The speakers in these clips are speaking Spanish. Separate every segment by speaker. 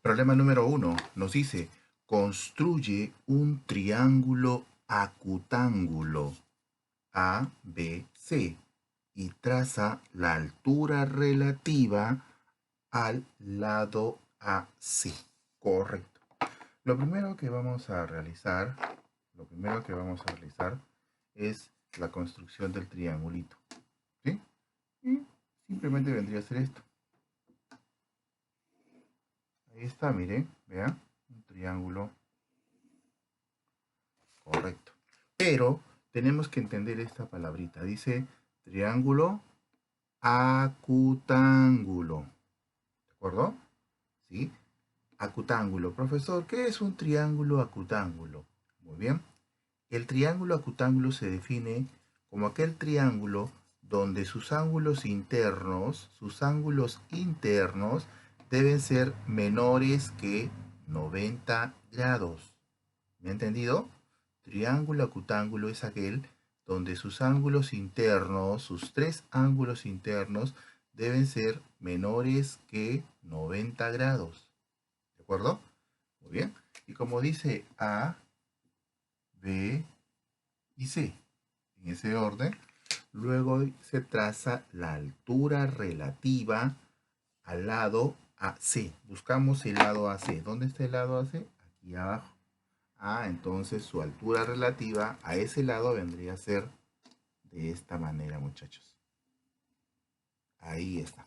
Speaker 1: Problema número 1 nos dice, construye un triángulo acutángulo ABC y traza la altura relativa al lado AC. Correcto. Lo primero que vamos a realizar, es la construcción del triangulito. ¿Sí? Y simplemente vendría a ser esto. Ahí está, miren, vean, un triángulo correcto. Pero tenemos que entender esta palabrita. Dice triángulo acutángulo. ¿De acuerdo? ¿Sí? Acutángulo. Profesor, ¿qué es un triángulo acutángulo? Muy bien. El triángulo acutángulo se define como aquel triángulo donde sus ángulos internos deben ser menores que 90 grados. ¿Me ha entendido? Triángulo acutángulo es aquel donde sus ángulos internos, sus tres ángulos internos, deben ser menores que 90 grados. ¿De acuerdo? Muy bien. Y como dice A, B y C, en ese orden, luego se traza la altura relativa al lado AC. Buscamos el lado AC. ¿Dónde está el lado AC? Aquí abajo. Entonces su altura relativa a ese lado vendría a ser de esta manera, muchachos. Ahí está.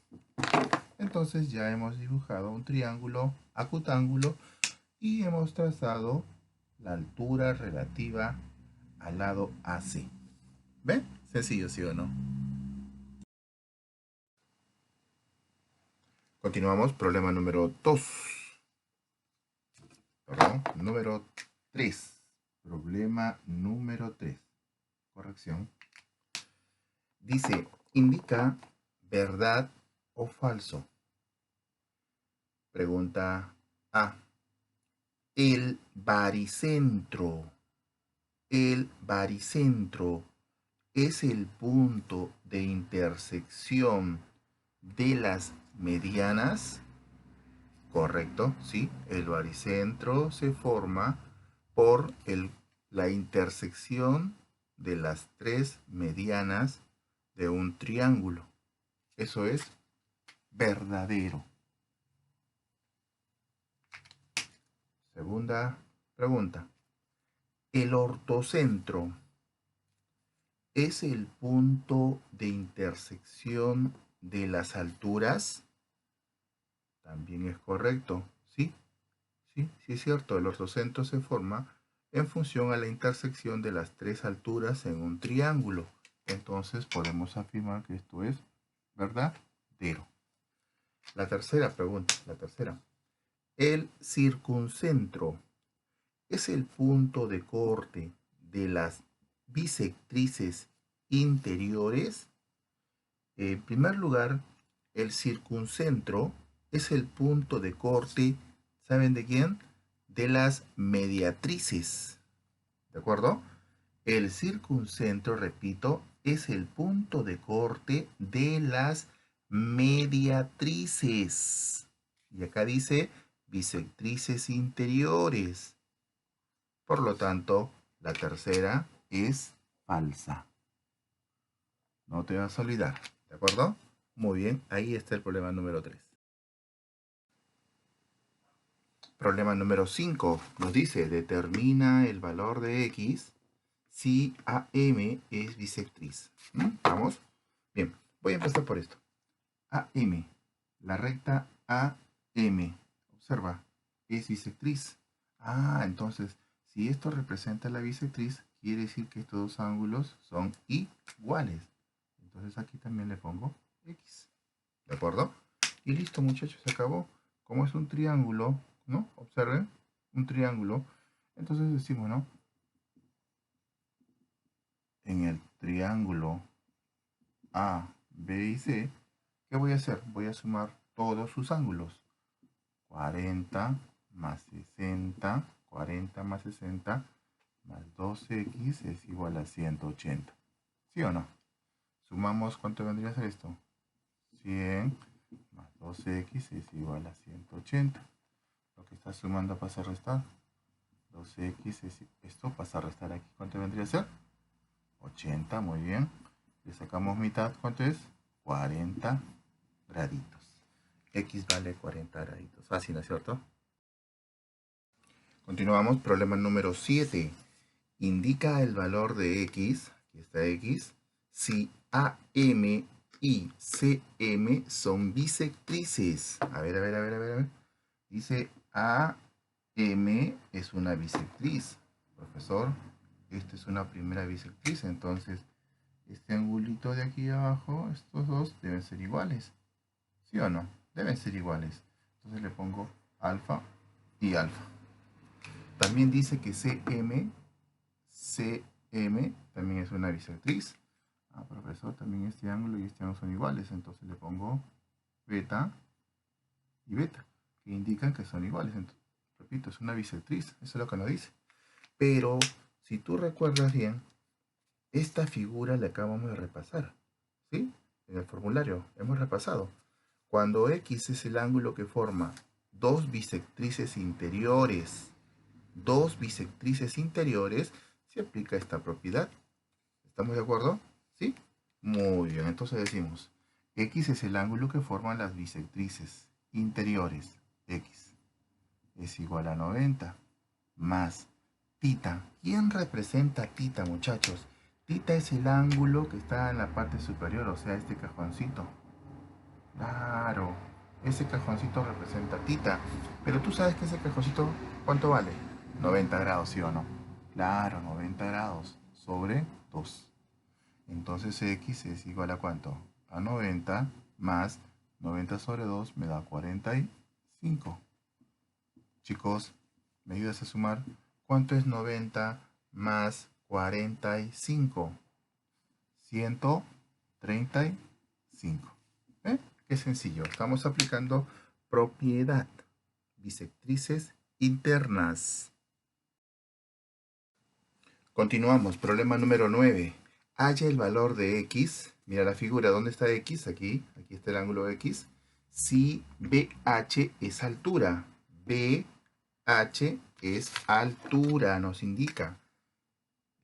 Speaker 1: Entonces ya hemos dibujado un triángulo acutángulo y hemos trazado la altura relativa al lado AC. ¿Ven? Sencillo, ¿sí o no? Continuamos, problema número 2. Perdón, número 3. Problema número 3. Corrección. Dice, indica verdad o falso. Pregunta A. El baricentro. El baricentro es el punto de intersección de las medianas. Correcto, sí. El baricentro se forma por la intersección de las tres medianas de un triángulo. Eso es verdadero. Segunda pregunta. El ortocentro es el punto de intersección de las alturas. También es correcto. Sí, sí, sí es cierto. El ortocentro se forma en función a la intersección de las tres alturas en un triángulo. Entonces podemos afirmar que esto es verdadero. La tercera pregunta, la tercera. El circuncentro es el punto de corte de las bisectrices interiores. En primer lugar, el circuncentro es el punto de corte, ¿saben de quién? De las mediatrices. ¿De acuerdo? El circuncentro, repito, es el punto de corte de las mediatrices. Y acá dice bisectrices interiores. Por lo tanto, la tercera es falsa. No te vas a olvidar, ¿de acuerdo? Muy bien, ahí está el problema número 3. Problema número 5 nos dice, determina el valor de X si AM es bisectriz. ¿Vamos? Bien, voy a empezar por esto. AM, la recta AM, observa, es bisectriz. Entonces, si esto representa la bisectriz, quiere decir que estos dos ángulos son iguales. Entonces aquí también le pongo X. ¿De acuerdo? Y listo, muchachos, se acabó. Como es un triángulo, ¿no? Observen, un triángulo. Entonces decimos, ¿no? En el triángulo A, B y C, ¿qué voy a hacer? Voy a sumar todos sus ángulos. 40 más 60, 40 más 60 más 12x es igual a 180. ¿Sí o no? Sumamos, ¿cuánto vendría a ser esto? 100 más 12x es igual a 180. está sumando pasa a restar. 12x es esto, pasa a restar aquí. ¿Cuánto vendría a ser? 80, muy bien. Le sacamos mitad, ¿cuánto es? 40 graditos. X vale 40 graditos. Fácil, ¿no es cierto? Continuamos, problema número 7. Indica el valor de X, aquí está X, si AM y CM son bisectrices. A ver. Dice AM es una bisectriz. Profesor, esta es una primera bisectriz, entonces este angulito de aquí abajo, estos dos deben ser iguales. ¿Sí o no? Deben ser iguales. Entonces le pongo alfa y alfa. También dice que CM también es una bisectriz. Profesor, también este ángulo y este ángulo son iguales. Entonces le pongo beta y beta, que indican que son iguales. Entonces, repito, es una bisectriz. Eso es lo que nos dice. Pero, si tú recuerdas bien, esta figura la acabamos de repasar. ¿Sí? En el formulario hemos repasado. Cuando X es el ángulo que forma dos bisectrices interiores, se aplica esta propiedad. ¿Estamos de acuerdo? ¿Sí? Muy bien, entonces decimos, X es el ángulo que forman las bisectrices interiores. X es igual a 90 más tita. ¿Quién representa tita, muchachos? Tita es el ángulo que está en la parte superior, o sea, este cajoncito. Claro, ese cajoncito representa tita. Pero tú sabes que ese cajoncito, ¿cuánto vale? 90 grados, ¿sí o no? Claro, 90 grados sobre 2. Entonces X es igual a ¿cuánto? A 90 más 90 sobre 2 me da 45. Chicos, ¿me ayudas a sumar? ¿Cuánto es 90 más 45? 135. ¿Eh? Qué sencillo. Estamos aplicando propiedad. Bisectrices internas. Continuamos. Problema número 9. Halla el valor de X. Mira la figura. ¿Dónde está X? Aquí. Aquí está el ángulo X. Si BH es altura. BH es altura. Nos indica.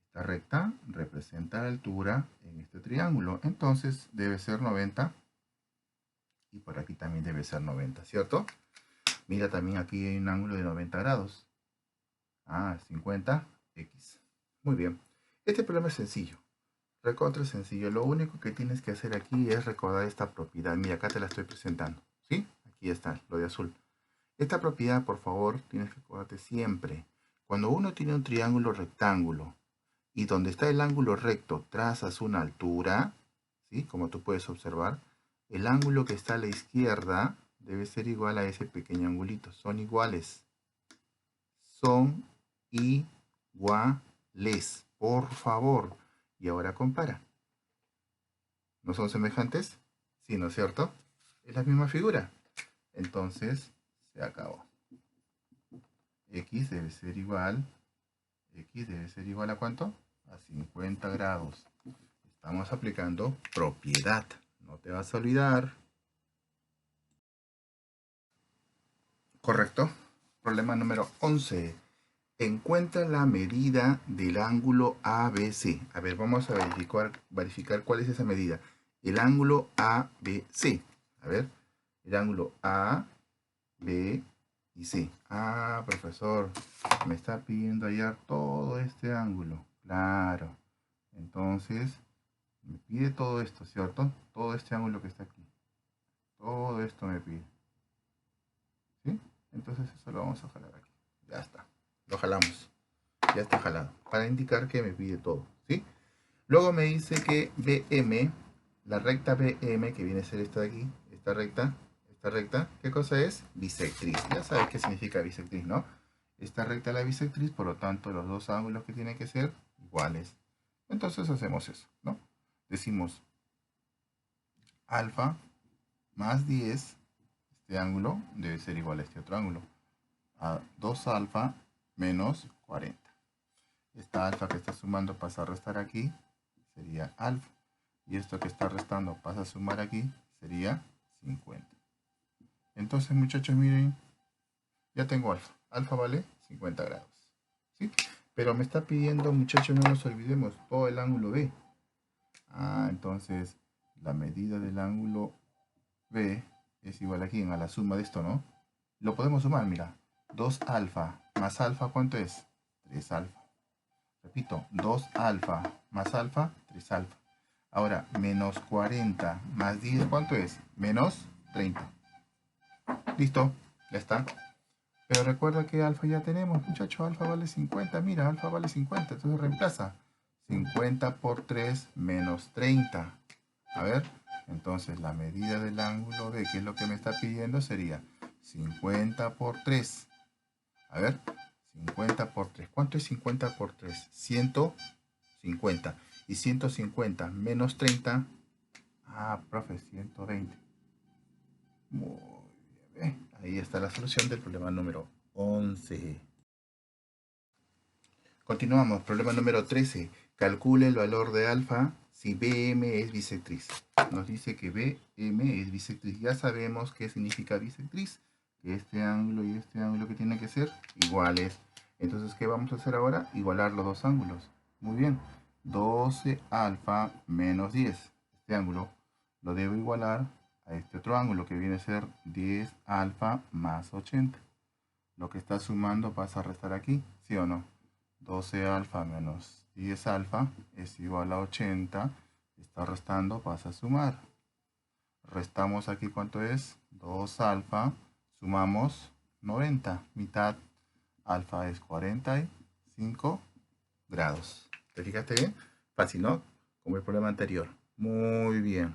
Speaker 1: Esta recta representa la altura en este triángulo. Entonces debe ser 90. Y por aquí también debe ser 90, ¿cierto? Mira, también aquí hay un ángulo de 90 grados. 50x. Muy bien. Este problema es sencillo. Recontra sencillo. Lo único que tienes que hacer aquí es recordar esta propiedad. Mira, acá te la estoy presentando. ¿Sí? Aquí está, lo de azul. Esta propiedad, por favor, tienes que acordarte siempre. Cuando uno tiene un triángulo rectángulo y donde está el ángulo recto trazas una altura, ¿sí? Como tú puedes observar, el ángulo que está a la izquierda debe ser igual a ese pequeño angulito. Son iguales. Son iguales. Por favor. Y ahora compara. ¿No son semejantes? Sí, ¿no es cierto? Es la misma figura. Entonces, se acabó. X debe ser igual. X debe ser igual a ¿cuánto? A 50 grados. Estamos aplicando propiedad. No te vas a olvidar. Correcto. Problema número 11. Encuentra la medida del ángulo ABC. A ver, vamos a verificar cuál es esa medida. El ángulo ABC. A ver, el ángulo A, B y C. Profesor, me está pidiendo hallar todo este ángulo. Claro. Entonces, me pide todo esto, ¿cierto? Todo este ángulo que está aquí. Todo esto me pide. ¿Sí? Entonces eso lo vamos a jalar aquí. Ya está. Lo jalamos. Ya está jalado. Para indicar que me pide todo. ¿Sí? Luego me dice que BM, la recta BM, que viene a ser esta de aquí, esta recta, ¿qué cosa es? Bisectriz. Ya sabes qué significa bisectriz, ¿no? Esta recta es la bisectriz, por lo tanto los dos ángulos que tienen que ser iguales. Entonces hacemos eso, ¿no? Decimos alfa más 10, este ángulo debe ser igual a este otro ángulo, a 2 alfa menos 40. Esta alfa que está sumando pasa a restar aquí, sería alfa. Y esto que está restando pasa a sumar aquí, sería 50. Entonces, muchachos, miren, Ya tengo alfa. Alfa vale 50 grados. ¿Sí? Pero me está pidiendo, muchachos, no nos olvidemos, todo el ángulo B. Entonces la medida del ángulo B es igual a quién, a la suma de esto, ¿no? Lo podemos sumar, mira. 2 alfa más alfa, ¿cuánto es? 3 alfa. Repito, 2 alfa más alfa, 3 alfa. Ahora, menos 40 más 10, ¿cuánto es? Menos 30. Listo, ya está. Pero recuerda que alfa ya tenemos, muchachos, alfa vale 50. Mira, alfa vale 50, entonces reemplaza. 50 por 3 menos 30. A ver, entonces la medida del ángulo B, que es lo que me está pidiendo, sería 50 por 3. A ver, 50 por 3. ¿Cuánto es 50 por 3? 150. Y 150 menos 30. Profe, 120. Muy bien. Ahí está la solución del problema número 11. Continuamos. Problema número 13. Calcule el valor de alfa si BM es bisectriz. Nos dice que BM es bisectriz. Ya sabemos qué significa bisectriz. Que este ángulo y este ángulo que tienen que ser iguales. Entonces, ¿qué vamos a hacer ahora? Igualar los dos ángulos. Muy bien. 12 alfa menos 10. Este ángulo lo debo igualar a este otro ángulo que viene a ser 10 alfa más 80. Lo que está sumando pasa a restar aquí, ¿sí o no? 12 alfa menos 10 alfa es igual a 80. Está restando, pasa a sumar. Restamos aquí, ¿cuánto es? 2 alfa, sumamos 90. Mitad alfa es 45 grados. ¿Te fijaste bien? Fácil, ¿no? Como el problema anterior. Muy bien.